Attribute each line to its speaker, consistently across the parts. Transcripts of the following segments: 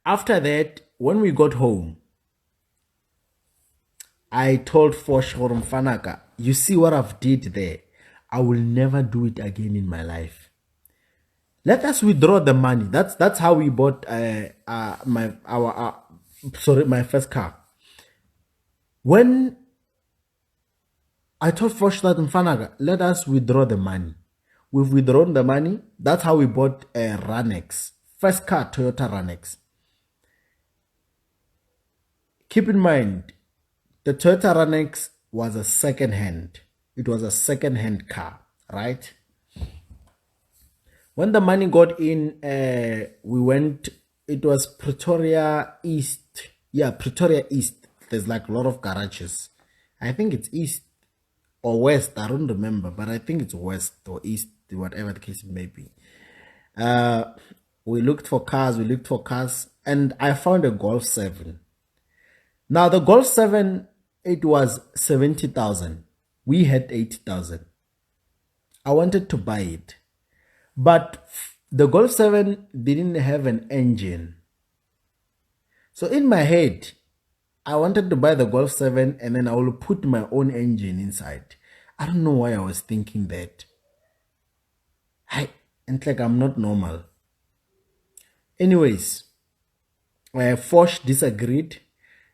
Speaker 1: After that, when we got home, I told Foshhorum Fanaka, you see what I've did there? I will never do it again in my life. Let us withdraw the money. That's how we bought my first car. When I told Fosh that Mfanaga, let us withdraw the money. We've withdrawn the money. That's how we bought a Ranex. First car, Toyota Ranex. Keep in mind, the Toyota Ranex was a second hand. It was a second hand car, right? When the money got in, we went, it was Pretoria East. Yeah, Pretoria East. There's like a lot of garages. I think it's East or West. I don't remember, but I think it's West or East, whatever the case may be. We looked for cars, and I found a Golf 7. Now, the Golf 7, it was 70,000. We had 80,000. I wanted to buy it. But the Golf 7 didn't have an engine. So in my head, I wanted to buy the Golf 7 and then I will put my own engine inside. I don't know why I was thinking that. It's like I'm not normal. Anyways, Fosh disagreed.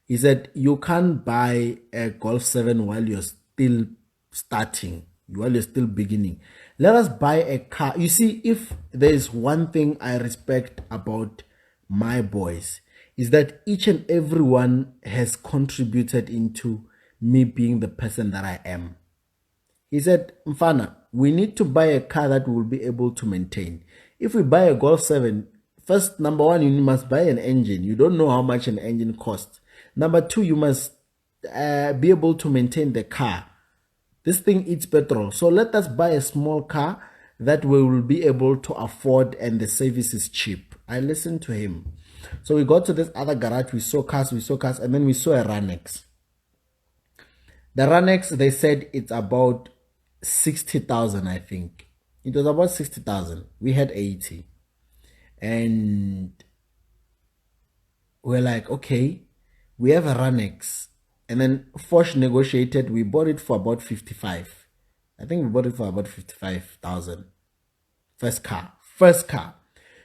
Speaker 1: He said, you can't buy a Golf 7 while you're still starting, while you're still beginning. Let us buy a car. You see, if there is one thing I respect about my boys, is that each and everyone has contributed into me being the person that I am. He said, Mfana, we need to buy a car that we will be able to maintain. If we buy a Golf 7, first, number one, you must buy an engine. You don't know how much an engine costs. Number two, you must be able to maintain the car. This thing eats petrol. So let us buy a small car that we will be able to afford and the service is cheap. I listened to him. So we got to this other garage. We saw cars, and then we saw a Ranex. The Ranex, they said it's about 60,000, I think. It was about 60,000. We had 80. And we're like, okay, we have a Ranex. And then Fosh negotiated. We bought it for about 55. I think we bought it for about 55,000. First car.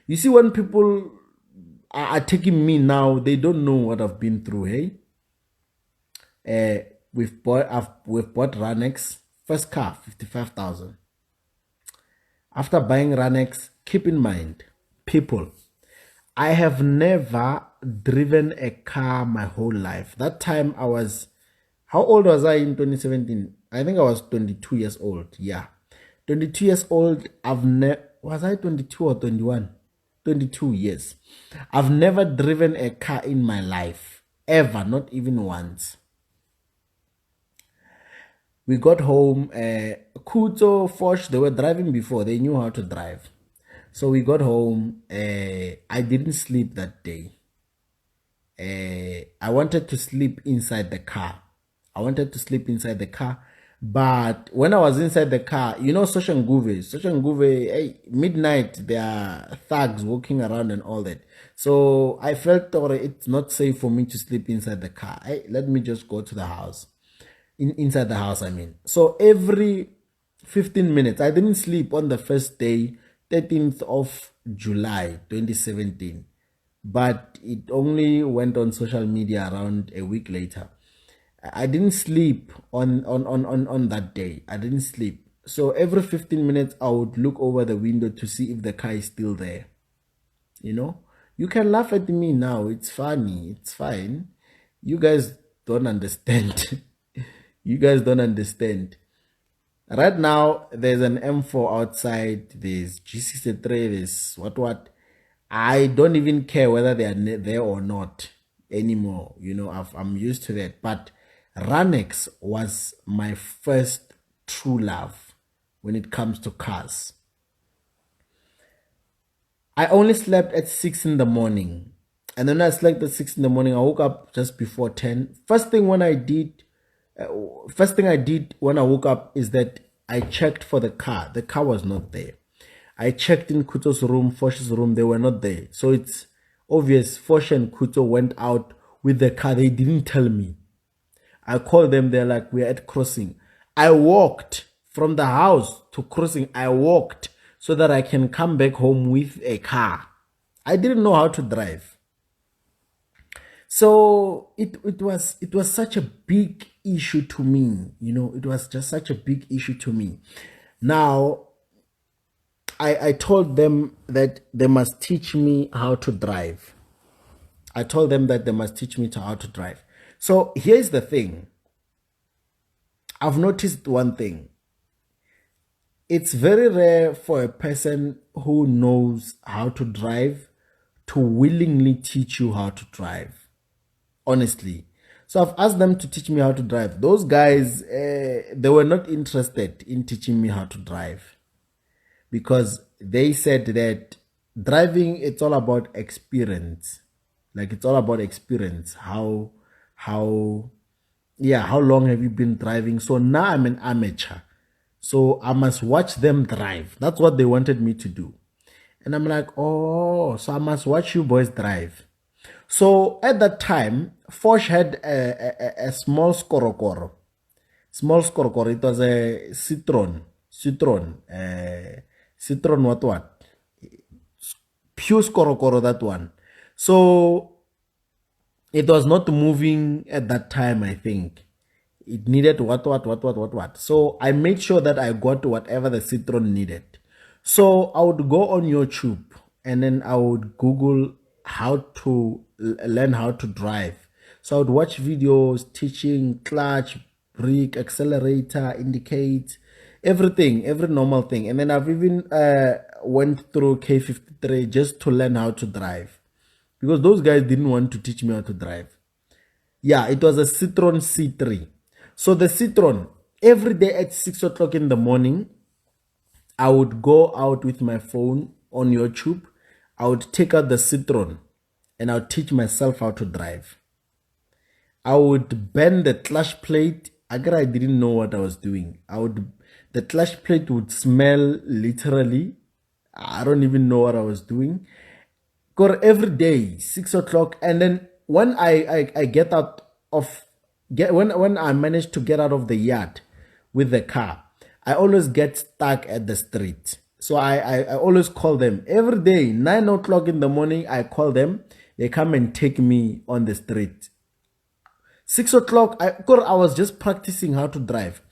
Speaker 1: You see, when people are taking me now, they don't know what I've been through, hey? We've bought Ranex. First car, 55,000. After buying Ranex, keep in mind, people, I have never driven a car my whole life. That time I was, how old was I in 2017? I think I was 22 years old. Yeah. 22 years old. Was I 22 or 21? 22 years. I've never driven a car in my life. Ever. Not even once. We got home. Kuto, Fosh, they were driving before. They knew how to drive. So we got home. I didn't sleep that day. I wanted to sleep inside the car. But when I was inside the car, you know, Soshanguve, hey, midnight, there are thugs walking around and all that. So I felt it's not safe for me to sleep inside the car. Hey, let me just go to the house. Inside the house, I mean. So every 15 minutes, I didn't sleep on the first day, 13th of July, 2017. But it only went on social media around a week later. I didn't sleep on that day. I didn't sleep. So every 15 minutes, I would look over the window to see if the car is still there. You know? You can laugh at me now. It's funny. It's fine. You guys don't understand. You guys don't understand. Right now, there's an M4 outside. There's G63. There's what. I don't even care whether they are there or not anymore. You know, I'm used to that. But Ranex was my first true love when it comes to cars. I only slept at 6 in the morning. And then I slept at 6 in the morning. I woke up just before 10. First thing I did when I woke up is that I checked for the car. The car was not there. I checked in Kuto's room, Fosh's room. They were not there. So it's obvious, Fosh and Kuto went out with the car. They didn't tell me. I called them. They're like, we're at crossing. I walked from the house to crossing. I walked so that I can come back home with a car. I didn't know how to drive. So it was such a big issue to me. It was just such a big issue to me. Now, I told them that they must teach me how to drive. I told them that they must teach me how to drive. So here's the thing. I've noticed one thing. It's very rare for a person who knows how to drive to willingly teach you how to drive. Honestly. So I've asked them to teach me how to drive. Those guys, they were not interested in teaching me how to drive, because they said that driving, it's all about experience. Like, it's all about experience. How long have you been driving? So now I'm an amateur, so I must watch them drive. That's what they wanted me to do. And I'm like, oh, so I must watch you boys drive. So at that time, Fosh had a small skorokoro. Small skorokoro. It was a Citron. Citron what? Pure skorokoro, that one. So it was not moving at that time, I think. It needed what. So I made sure that I got whatever the Citron needed. So I would go on YouTube and then I would Google how to learn how to drive. So I would watch videos teaching clutch, brake, accelerator, indicate, everything, every normal thing. And then I've even went through K53 just to learn how to drive, because those guys didn't want to teach me how to drive. Yeah, it was a Citron C3. So the Citron, every day at 6 o'clock in the morning, I would go out with my phone on YouTube. I would take out the Citron and I would teach myself how to drive. I would bend the clutch plate. I didn't know what I was doing. The clutch plate would smell literally. I don't even know what I was doing. Because every day, 6 o'clock, and then when I get out of, when I manage to get out of the yard with the car, I always get stuck at the street. So I always call them every day, 9 o'clock in the morning. I call them. They come and take me on the street. 6 o'clock, I was just practicing how to drive,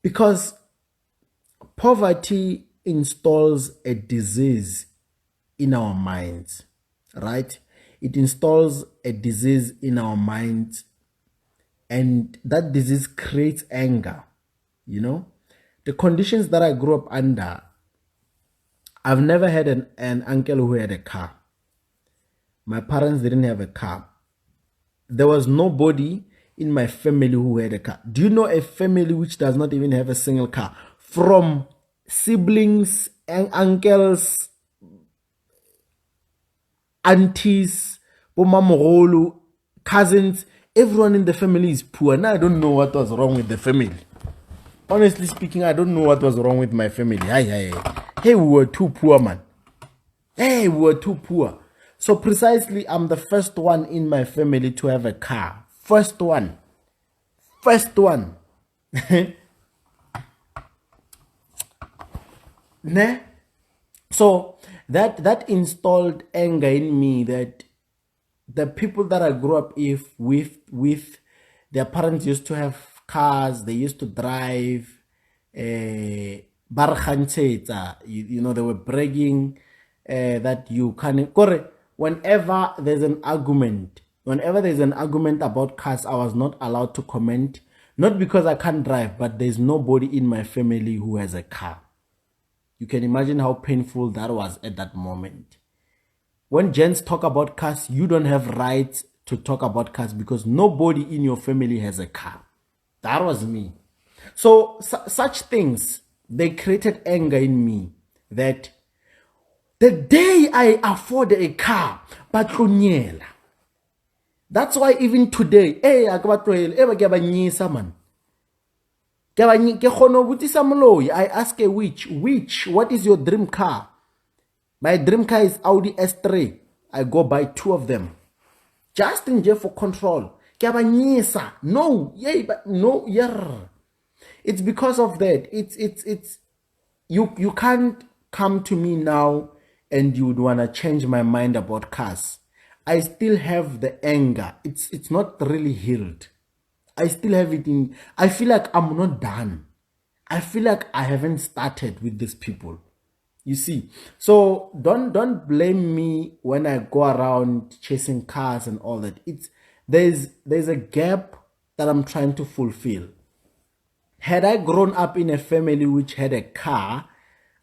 Speaker 1: because poverty installs a disease in our minds, right? It installs a disease in our minds, and that disease creates anger. The conditions that I grew up under, I've never had an uncle who had a car. My parents didn't have a car. There was nobody in my family who had a car. Do you know a family which does not even have a single car? From siblings and uncles, aunties, cousins, everyone in the family is poor. Now I don't know what was wrong with the family. Honestly speaking, I don't know what was wrong with my family. Hey, we were too poor, man. Hey, we were too poor. So precisely, I'm the first one in my family to have a car. First one. Ne? So that installed anger in me, that the people that I grew up with, their parents used to have cars, they used to drive, they were bragging that you can. Whenever there's an argument about cars, I was not allowed to comment. Not because I can't drive, but there's nobody in my family who has a car. You can imagine how painful that was at that moment. When gents talk about cars, you don't have rights to talk about cars because nobody in your family has a car. That was me. So such things, they created anger in me, that the day I afford a car, patronyela. That's why even today, I ask which, what is your dream car? My dream car is Audi S3. I go buy 2 of them. Just in jail for control. No, yeah, but no, yeah. It's because of that. It's you can't come to me now and you would wanna change my mind about cars. I still have the anger. It's not really healed. I still have it in. I feel like I'm not done. I feel like I haven't started with these people. You see, so don't blame me when I go around chasing cars and all that. There's a gap that I'm trying to fulfill. Had I grown up in a family which had a car,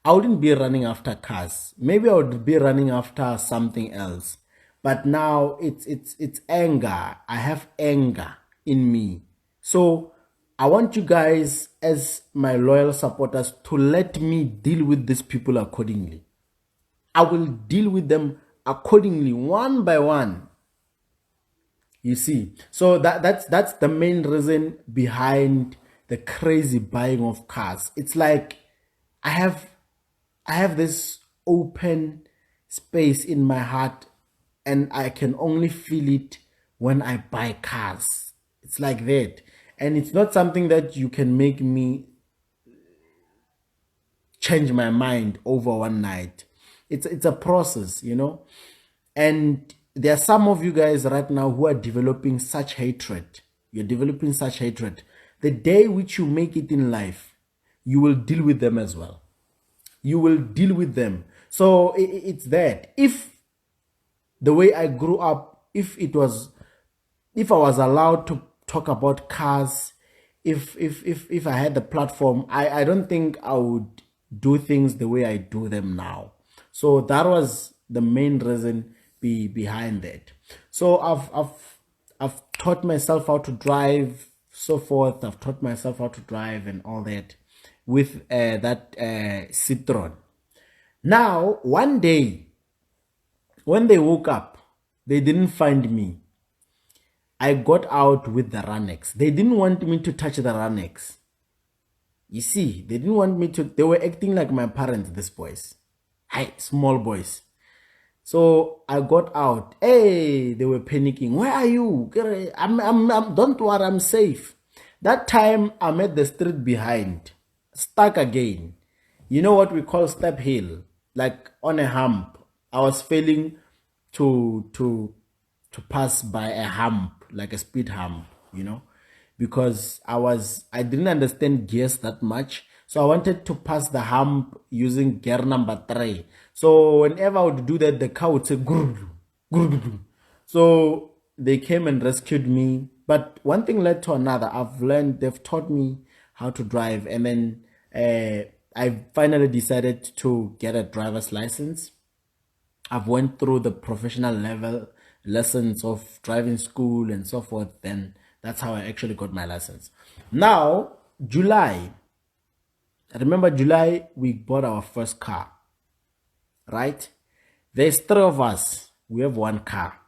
Speaker 1: I wouldn't be running after cars. Maybe I would be running after something else. But now it's anger. I have anger in me. So I want you guys, as my loyal supporters, to let me deal with these people accordingly. I will deal with them accordingly, one by one. You see, so that's the main reason behind the crazy buying of cars. It's like I have this open space in my heart, and I can only feel it when I buy cars. It's like that. And it's not something that you can make me change my mind over one night. It's a process, you know. And there are some of you guys right now who are developing such hatred. You're developing such hatred. The day which you make it in life, you will deal with them as well. You will deal with them. So it's that. If the way I grew up, if I was allowed to talk about cars, if I had the platform, I don't think I would do things the way I do them now. So that was the main reason behind that. So I've taught myself how to drive, so forth. I've taught myself how to drive and all that with that Citroen. Now, one day, when they woke up, they didn't find me. I got out with the Ranex. They didn't want me to touch the Ranex. You see, they didn't want me to. They were acting like my parents, these boys. Hi, small boys. So I got out. Hey, they were panicking. Where are you? Don't worry, I'm safe. That time I'm at the street behind, stuck again. You know what we call step hill, like on a hump. I was failing to pass by a hump, like a speed hump, you know, because I didn't understand gears that much. So I wanted to pass the hump using gear number 3. So whenever I would do that, the car would say gurr, gurr, gurr. So they came and rescued me. But one thing led to another. They've taught me how to drive. And then I finally decided to get a driver's license. I've went through the professional level lessons of driving school and so forth. Then that's how I actually got my license. Now, July. I remember July, we bought our first car, right? There's 3 of us. We have 1 car.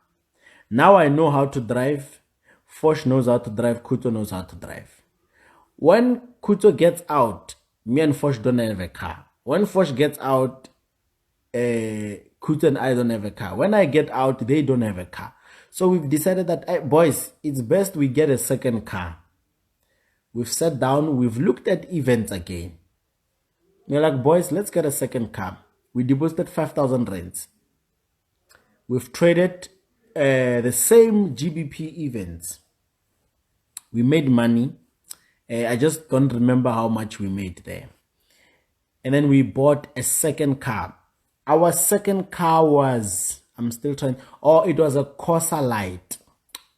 Speaker 1: Now I know how to drive. Fosh knows how to drive. Kuto knows how to drive. When Kuto gets out, me and Fosh don't have a car. When Fosh gets out, Kuto and I don't have a car. When I get out, they don't have a car. So we've decided that, hey, boys, it's best we get a second car. We've sat down. We've looked at events again. We're like, boys, let's get a second car. We deposited 5,000 rands. We've traded the same GBP events. We made money. I just don't remember how much we made there. And then we bought a second car. Our second car was, I'm still trying, it was a Corsa Light.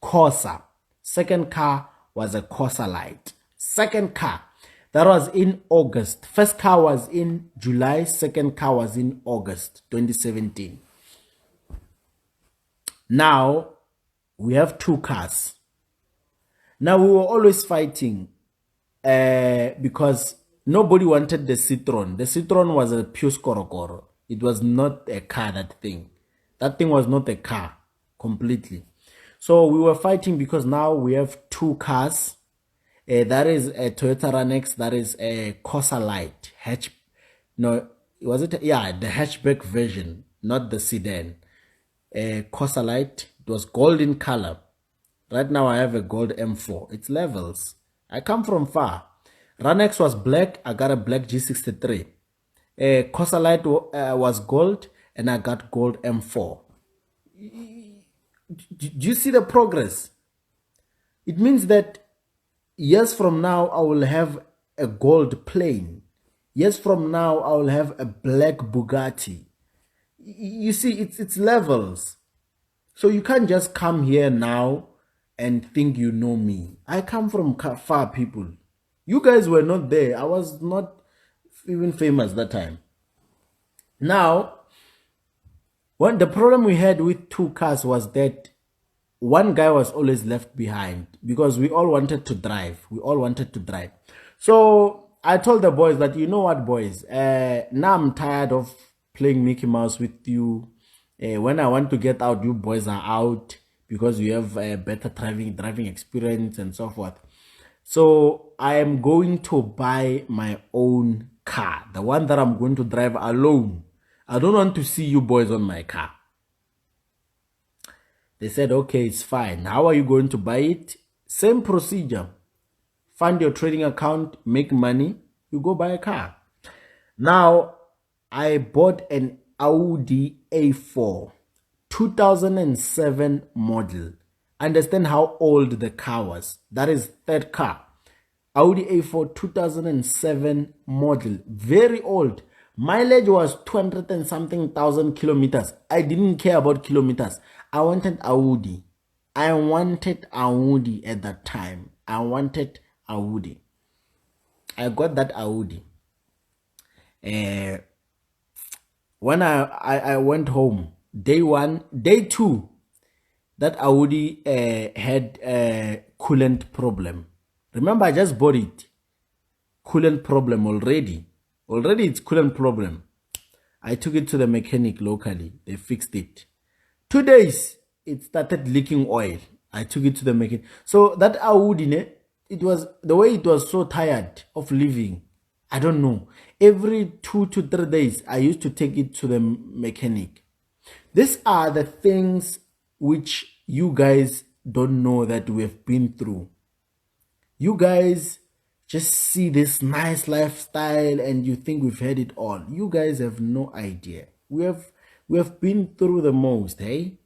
Speaker 1: Corsa. Second car was a Corsa Light. Second car. That was in August. First car was in July. Second car was in August 2017. Now, we have 2 cars. Now, we were always fighting because nobody wanted the Citroen. The Citroen was a pure skorokoro. It was not a car, that thing. That thing was not a car completely. So we were fighting because now we have 2 cars. That is a Toyota Ranex. That is a Corsa Light. The hatchback version, not the sedan. Cosalite. It was gold in color. Right now I have a gold M4. It's levels. I come from far. Ranex was black. I got a black G63. Cosalite was gold, and I got gold M4. Do you see the progress? It means that years from now I will have a gold plane. Years from now I will have a black Bugatti. You see, it's levels. So you can't just come here now and think you know me. I come from far, people. You guys were not there. I was not even famous that time. Now, the problem we had with two cars was that one guy was always left behind because we all wanted to drive. So I told the boys that, you know what, boys, now I'm tired of playing Mickey Mouse with you. When I want to get out, you boys are out because you have a better driving experience and so forth. So I am going to buy my own car, the one that I'm going to drive alone. I don't want to see you boys on my car. They said, okay, it's fine. How are you going to buy it? Same procedure. Fund your trading account, make money, you go buy a car. Now, I bought an Audi A4, 2007 model. Understand how old the car was. That is third car. Audi A4 2007 model. Very old. Mileage was 200 and something thousand kilometers. I didn't care about kilometers. I wanted Audi. I wanted Audi at that time. I wanted Audi. I got that Audi. When I went home, day one, day two, that Audi had a coolant problem. Remember, I just bought it. Coolant problem already. Already it's coolant problem. I took it to the mechanic locally. They fixed it. 2 days, it started leaking oil. I took it to the mechanic. So that Audi, it was the way it was so tired of living. I don't know. Every 2 to 3 days, I used to take it to the mechanic. These are the things which you guys don't know that we have been through. You guys just see this nice lifestyle and you think we've had it all. You guys have no idea. We have been through the most, hey?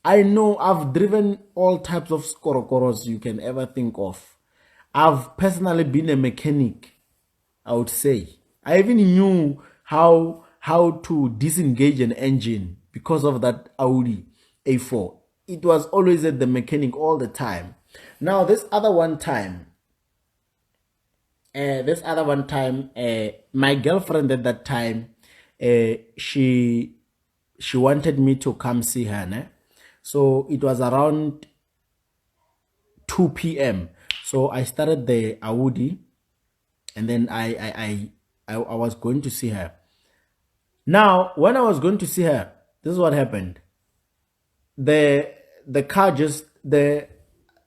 Speaker 1: I know I've driven all types of skorokoros you can ever think of. I've personally been a mechanic, I would say. I even knew how to disengage an engine because of that Audi A4. It was always at the mechanic all the time. Now, this other one time, my girlfriend at that time, she wanted me to come see her. Né? So it was around 2 p.m. So I started the Audi, and then I was going to see her. Now, when I was going to see her, this is what happened. The car just the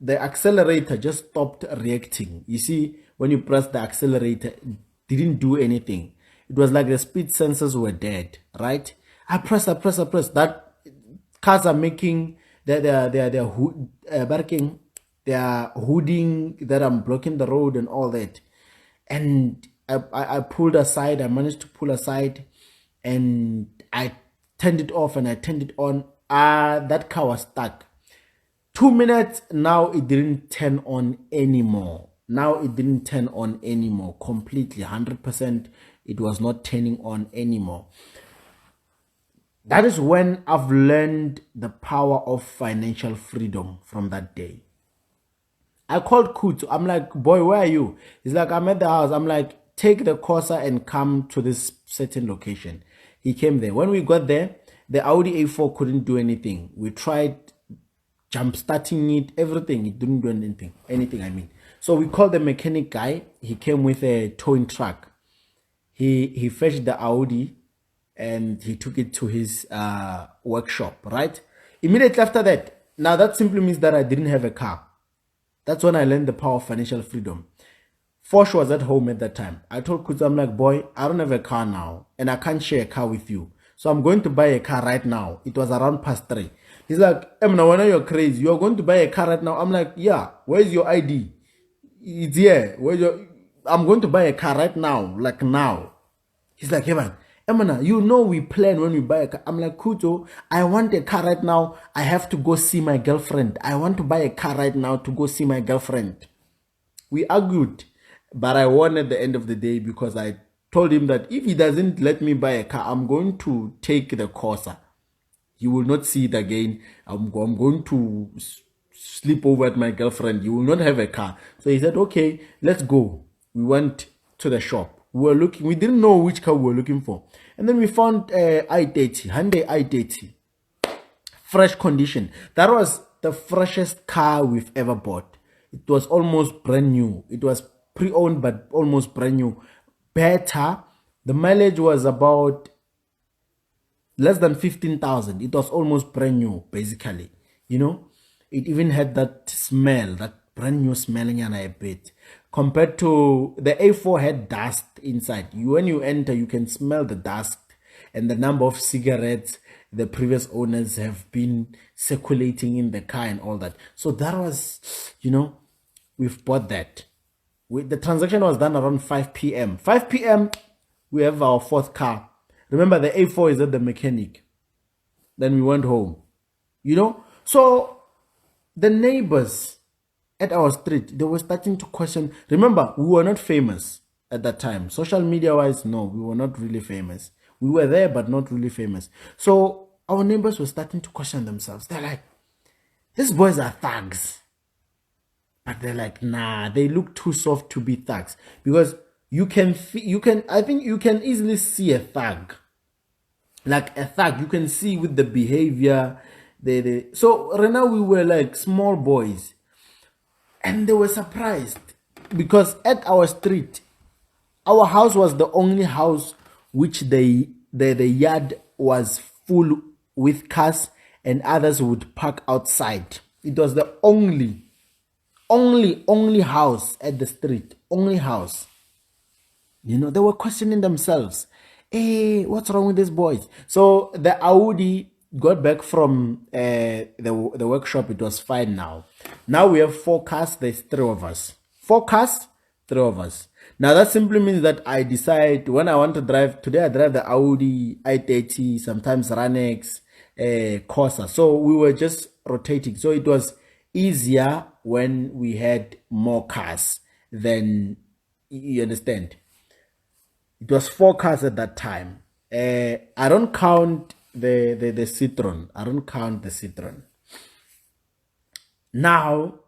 Speaker 1: accelerator just stopped reacting. You see, when you press the accelerator, it didn't do anything. It was like the speed sensors were dead, right? I press. That cars are making they're barking, they are hooting that I'm blocking the road and all that. And I pulled aside. I managed to pull aside, and I turned it off and I turned it on. That car was stuck. 2 minutes, now it didn't turn on anymore. Completely, 100%. It was not turning on anymore. That is when I've learned the power of financial freedom from that day. I called Kutu. I'm like, boy, where are you? He's like, I'm at the house. I'm like, take the Corsa and come to this certain location. He came there. When we got there, the Audi A4 couldn't do anything. We tried jump starting it, everything. It didn't do anything. So we called the mechanic guy. He came with a towing truck. He fetched the Audi and he took it to his workshop, right? Immediately after that, now that simply means that I didn't have a car. That's when I learned the power of financial freedom. Fosh was at home at that time. I told Kutu, I'm like, boy, I don't have a car now and I can't share a car with you. So I'm going to buy a car right now. It was around past 3. He's like, Emna, when you're crazy, you're going to buy a car right now. I'm like, yeah, where's your ID? It's here. I'm going to buy a car right now, like now. He's like, hey man, Emana, you know we plan when we buy a car. I'm like, Kuto, I want a car right now. I have to go see my girlfriend. I want to buy a car right now to go see my girlfriend. We argued, but I won at the end of the day because I told him that if he doesn't let me buy a car, I'm going to take the Corsa. You will not see it again. I'm going to sleep over at my girlfriend. You will not have a car. So he said, okay, let's go. We went to the shop. We were looking. We didn't know which car we were looking for. And then we found i30, Hyundai i30. Fresh condition. That was the freshest car we've ever bought. It was almost brand new. It was pre-owned, but almost brand new. Better. The mileage was about less than 15,000. It was almost brand new, basically. You know, it even had that smell, that brand new smelling and a bit. Compared to the A4 had dust inside. When you enter, you can smell the dust and the number of cigarettes the previous owners have been circulating in the car and all that. So that was, you know, we've bought that. The transaction was done around 5 p.m. 5 p.m. we have our fourth car. Remember, the A4 is at the mechanic. Then we went home. You know? So the neighbors at our street, they were starting to question. Remember, we were not famous at that time. Social media-wise, no, we were not really famous. We were there, but not really famous. So our neighbors were starting to question themselves. They're like, these boys are thugs. But they're like, nah, they look too soft to be thugs. Because I think you can easily see a thug. Like a thug, you can see with the behavior. So right now we were like small boys. And they were surprised. Because at our street, our house was the only house which the yard was full with cars and others would park outside. It was the only house at the street. Only house. You know, they were questioning themselves. Hey, what's wrong with these boys? So the Audi got back from the workshop. It was fine now. Now we have 4 cars. There's 3 of us. 4 cars, 3 of us. Now that simply means that I decide when I want to drive. Today I drive the Audi i30, sometimes Ranex, Corsa. So we were just rotating. So it was easier when we had more cars than, you understand. It was 4 cars at that time. I don't count the Citroen. I don't count the Citroen. Now,